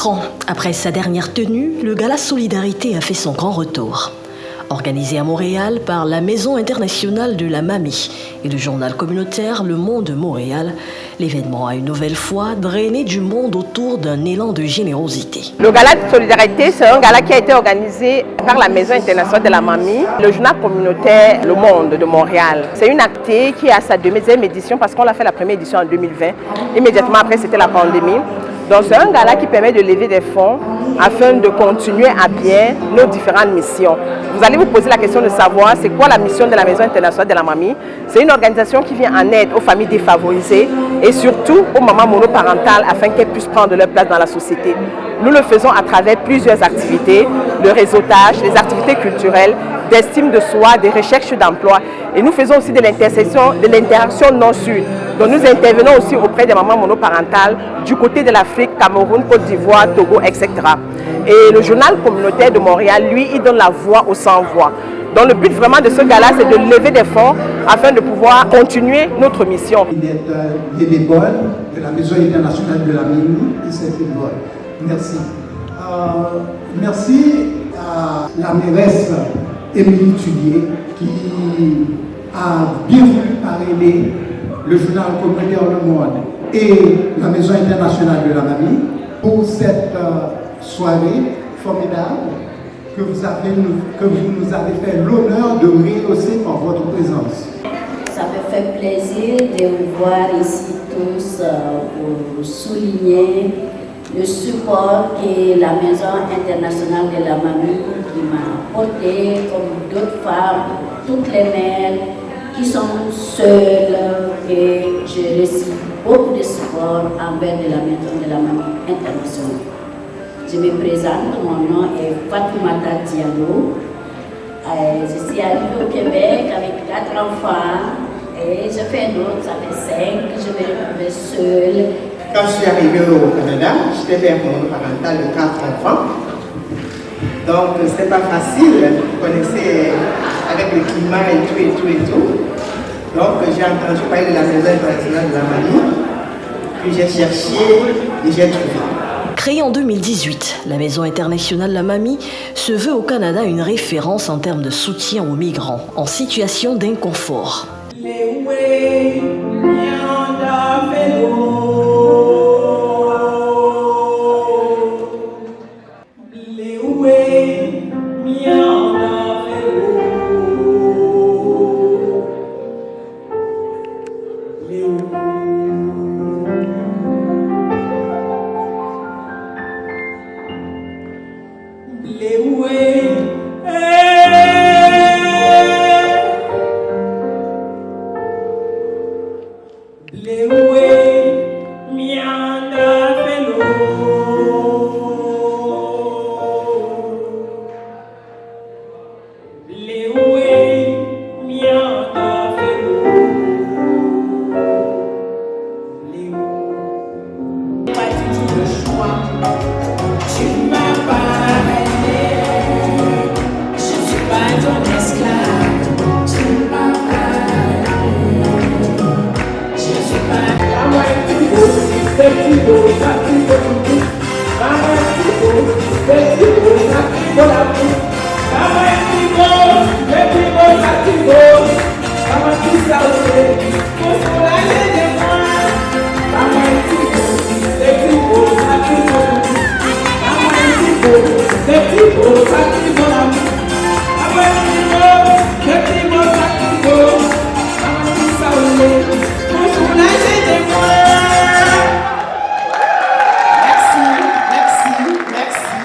4 ans après sa dernière tenue, le Gala Solidarité a fait son grand retour. Organisé à Montréal par la Maison internationale de la Mamie et le journal communautaire Le Monde de Montréal, l'événement a une nouvelle fois drainé du monde autour d'un élan de générosité. Le Gala de Solidarité, c'est un gala qui a été organisé par la Maison internationale de la Mamie, le journal communautaire Le Monde de Montréal. C'est une activité qui a sa deuxième édition parce qu'on l'a fait la première édition en 2020. Immédiatement après, c'était la pandémie. Donc c'est un gala qui permet de lever des fonds afin de continuer à bien nos différentes missions. Vous allez vous poser la question de savoir c'est quoi la mission de la Maison internationale de la Mamie. C'est une organisation qui vient en aide aux familles défavorisées et surtout aux mamans monoparentales afin qu'elles puissent prendre leur place dans la société. Nous le faisons à travers plusieurs activités, le réseautage, les activités culturelles, d'estime de soi, des recherches d'emploi. Et nous faisons aussi de l'interaction nord-sud. Donc nous intervenons aussi auprès des mamans monoparentales du côté de l'Afrique, Cameroun, Côte d'Ivoire, Togo, etc. Et le journal communautaire de Montréal, lui, il donne la voix aux sans-voix. Donc le but vraiment de ce gala, c'est de lever des fonds afin de pouvoir continuer notre mission. Il est bénévole de la Maison internationale de la Mamie et c'est bénévole. Merci. Merci à la mairesse Émilie Tullier qui a bien voulu parrainer le journal communautaire Le Monde et la Maison internationale de la Mamie pour cette soirée formidable que vous nous avez fait l'honneur de rehausser par votre présence. Ça me fait plaisir de vous voir ici tous pour souligner le support que la Maison internationale de la Mamie qui m'a apporté, comme d'autres femmes, toutes les mères qui sont seules, et je reçois beaucoup de support envers de la Maison de la Mamie internationale. Je me présente, mon nom est Fatoumata Diallo. Je suis arrivée au Québec avec 4 enfants et je fais un autre, ça fait 5, je me retrouvais seule. Quand je suis arrivée au Canada, j'étais mère monoparentale de 4 enfants. Donc, c'était pas facile, vous connaissez, avec le climat et tout. Donc, j'ai entendu parler de la Maison internationale de la Mamie, puis j'ai cherché et j'ai trouvé. Créée en 2018, la Maison internationale de la Mamie se veut au Canada une référence en termes de soutien aux migrants en situation d'inconfort.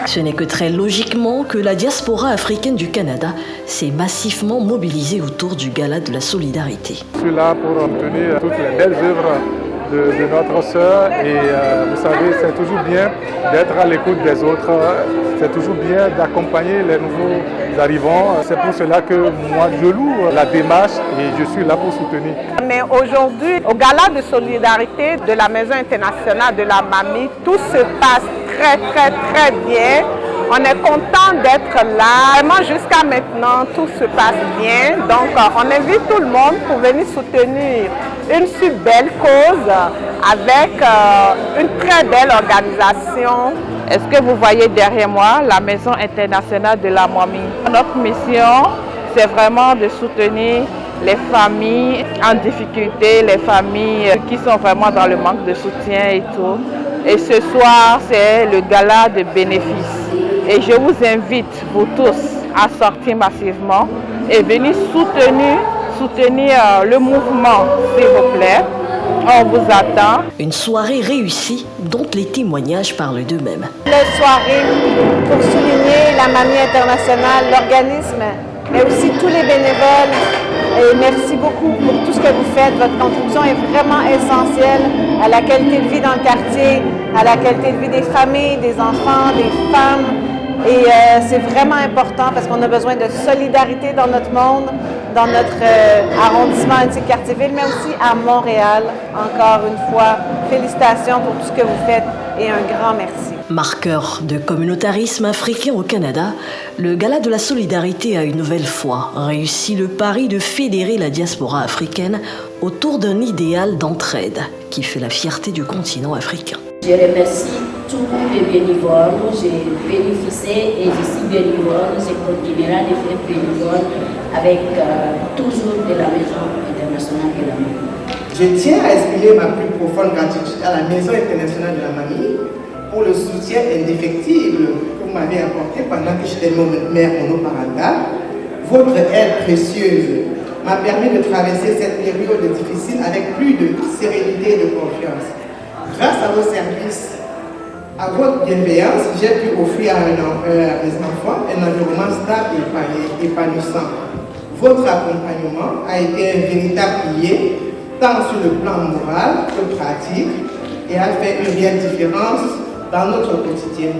Ce n'est que très logiquement que la diaspora africaine du Canada s'est massivement mobilisée autour du Gala de la Solidarité. Je suis là pour obtenir toutes les belles œuvres de notre sœur et vous savez, c'est toujours bien d'être à l'écoute des autres, c'est toujours bien d'accompagner les nouveaux arrivants. C'est pour cela que moi je loue la démarche et je suis là pour soutenir. Mais aujourd'hui, au Gala de Solidarité de la Maison internationale de la Mamie, tout se passe très bien. On est content d'être là. Vraiment, jusqu'à maintenant, tout se passe bien. Donc, on invite tout le monde pour venir soutenir une si belle cause avec une très belle organisation Est-ce que vous voyez derrière moi la Maison internationale de la mamie? Notre mission, c'est vraiment de soutenir les familles en difficulté, les familles qui sont vraiment dans le manque de soutien et tout. Et ce soir, c'est le gala de bénéfices. Et je vous invite, vous tous, à sortir massivement et venir soutenir le mouvement, s'il vous plaît. On vous attend. Une soirée réussie dont les témoignages parlent d'eux-mêmes. Une soirée pour souligner la Mamie internationale, l'organisme, mais aussi tous les bénévoles. Et merci beaucoup pour tout ce que vous faites. Votre contribution est vraiment essentielle à la qualité de vie dans le quartier, à la qualité de vie des familles, des enfants, des femmes. Et c'est vraiment important parce qu'on a besoin de solidarité dans notre monde, dans notre arrondissement Antique-Cartierville, mais aussi à Montréal. Encore une fois, félicitations pour tout ce que vous faites et un grand merci. Marqueur de communautarisme africain au Canada, le Gala de la solidarité a une nouvelle fois réussi le pari de fédérer la diaspora africaine autour d'un idéal d'entraide qui fait la fierté du continent africain. Je remercie tous les bénévoles. J'ai bénéficié et je suis bénévole. Je continuerai à faire bénévole avec toujours de la Maison internationale de la mamie. Je tiens à exprimer ma plus profonde gratitude à la Maison internationale de la mamie pour le soutien indéfectible que vous m'avez apporté pendant que j'étais mère monoparentale. Votre aide précieuse m'a permis de traverser cette période difficile avec plus de sérénité et de confiance. Grâce à vos services, à votre bienveillance, j'ai pu offrir à mes enfants un environnement stable et épanouissant. Votre accompagnement a été un véritable pilier, tant sur le plan moral que pratique, et a fait une réelle différence dans notre quotidien.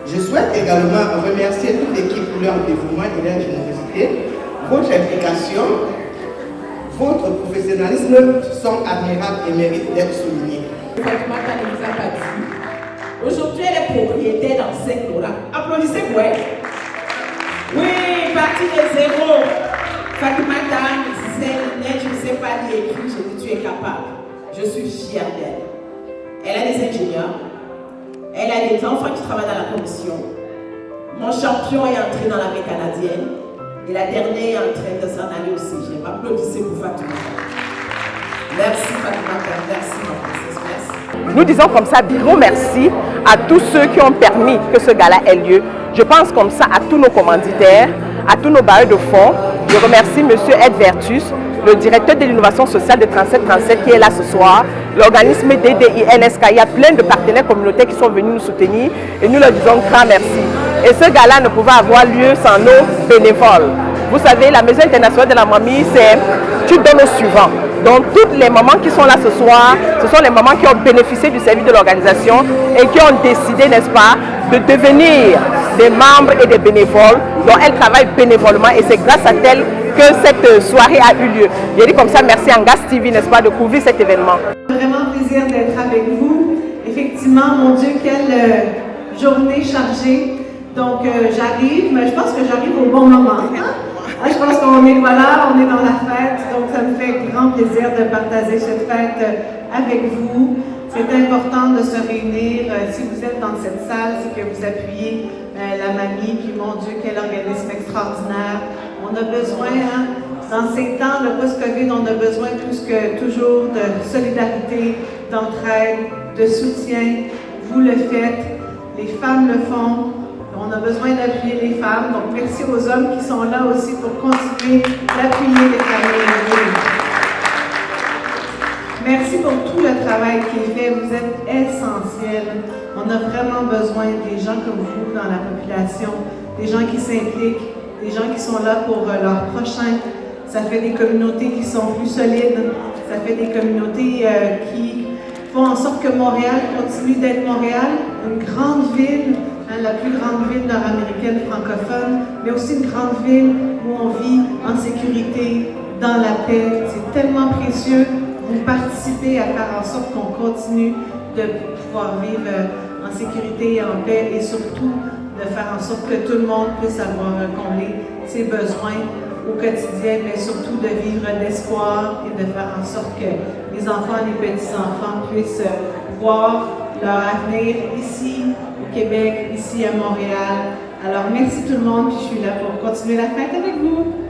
Je souhaite également remercier toute l'équipe pour leur dévouement et leur générosité. Votre implication, votre professionnalisme sont admirables et méritent d'être soulignés. Fatima Kane vous a pas dit. Aujourd'hui, elle est propriétaire dans 5 dollars. Applaudissez pour elle. Oui, partie de zéro. Fatima Kane, je ne sais pas lire écrit, je dis tu es capable. Je suis fière d'elle. Elle a des ingénieurs. Elle a des enfants qui travaillent dans la commission. Mon champion est entré dans l'armée canadienne. Et la dernière est en train de s'en aller au cégep. Applaudissez pour Fatima Kane. Merci Fatima Kane, merci ma princesse, merci. Nous disons comme ça, gros merci à tous ceux qui ont permis que ce gala ait lieu. Je pense comme ça à tous nos commanditaires, à tous nos bailleurs de fonds. Je remercie M. Ed Vertus, le directeur de l'innovation sociale de 3737 qui est là ce soir, l'organisme DDI-NSK. Il y a plein de partenaires communautaires qui sont venus nous soutenir et nous leur disons grand merci. Et ce gala ne pouvait avoir lieu sans nos bénévoles. Vous savez, la Maison internationale de la mamie, c'est tu donnes au suivant. Donc toutes les mamans qui sont là ce soir, ce sont les mamans qui ont bénéficié du service de l'organisation et qui ont décidé, n'est-ce pas, de devenir des membres et des bénévoles. Donc elles travaillent bénévolement et c'est grâce à elles que cette soirée a eu lieu. Je dis comme ça, merci à Angas TV, n'est-ce pas, de couvrir cet événement. Vraiment plaisir d'être avec vous. Effectivement, mon Dieu, quelle journée chargée. Donc j'arrive, mais je pense que j'arrive au bon moment. Je pense qu'on est, voilà, on est dans la fête, donc ça me fait grand plaisir de partager cette fête avec vous. C'est important de se réunir. Si vous êtes dans cette salle, c'est que vous appuyez la mamie, puis mon Dieu, quel organisme extraordinaire. On a besoin, dans ces temps de post-Covid, on a besoin toujours de solidarité, d'entraide, de soutien. Vous le faites, les femmes le font. On a besoin d'appuyer les femmes, donc merci aux hommes qui sont là aussi pour continuer d'appuyer les familles. Merci pour tout le travail qui est fait, vous êtes essentiels. On a vraiment besoin des gens comme vous dans la population, des gens qui s'impliquent, des gens qui sont là pour leurs prochains. Ça fait des communautés qui sont plus solides, ça fait des communautés qui font en sorte que Montréal continue d'être Montréal, une grande ville, la plus grande ville nord-américaine francophone, mais aussi une grande ville où on vit en sécurité, dans la paix. C'est tellement précieux. Vous participez à faire en sorte qu'on continue de pouvoir vivre en sécurité et en paix et surtout de faire en sorte que tout le monde puisse avoir combler ses besoins au quotidien, mais surtout de vivre l'espoir et de faire en sorte que les enfants et les petits-enfants puissent voir leur avenir ici au Québec, ici à Montréal. Alors merci tout le monde, puis je suis là pour continuer la fête avec vous.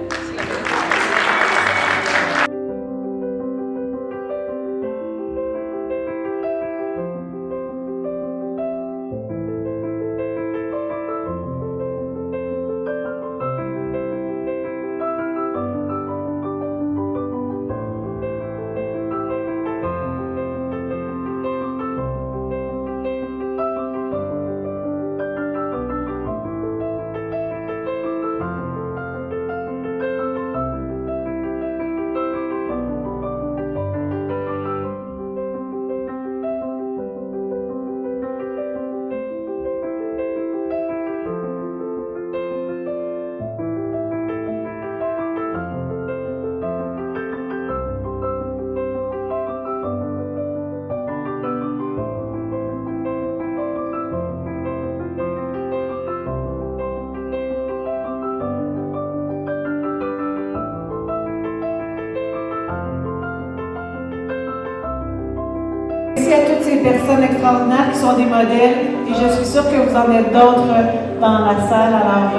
Merci à toutes ces personnes extraordinaires qui sont des modèles et je suis sûre que vous en êtes d'autres dans la salle. Alors,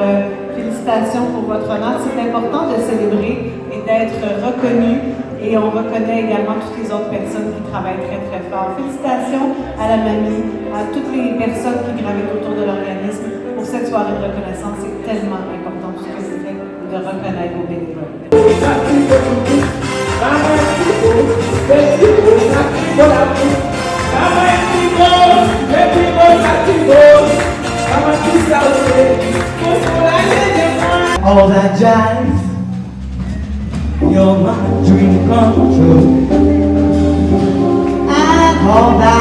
félicitations pour votre honneur. C'est important de célébrer et d'être reconnu et on reconnaît également toutes les autres personnes qui travaillent très très fort. Félicitations à la mamie, à toutes les personnes qui gravitent autour de l'organisme pour cette soirée de reconnaissance. C'est tellement important tout ce que vous faites de reconnaître vos bénévoles. All that jive, you're my dream come true. And all that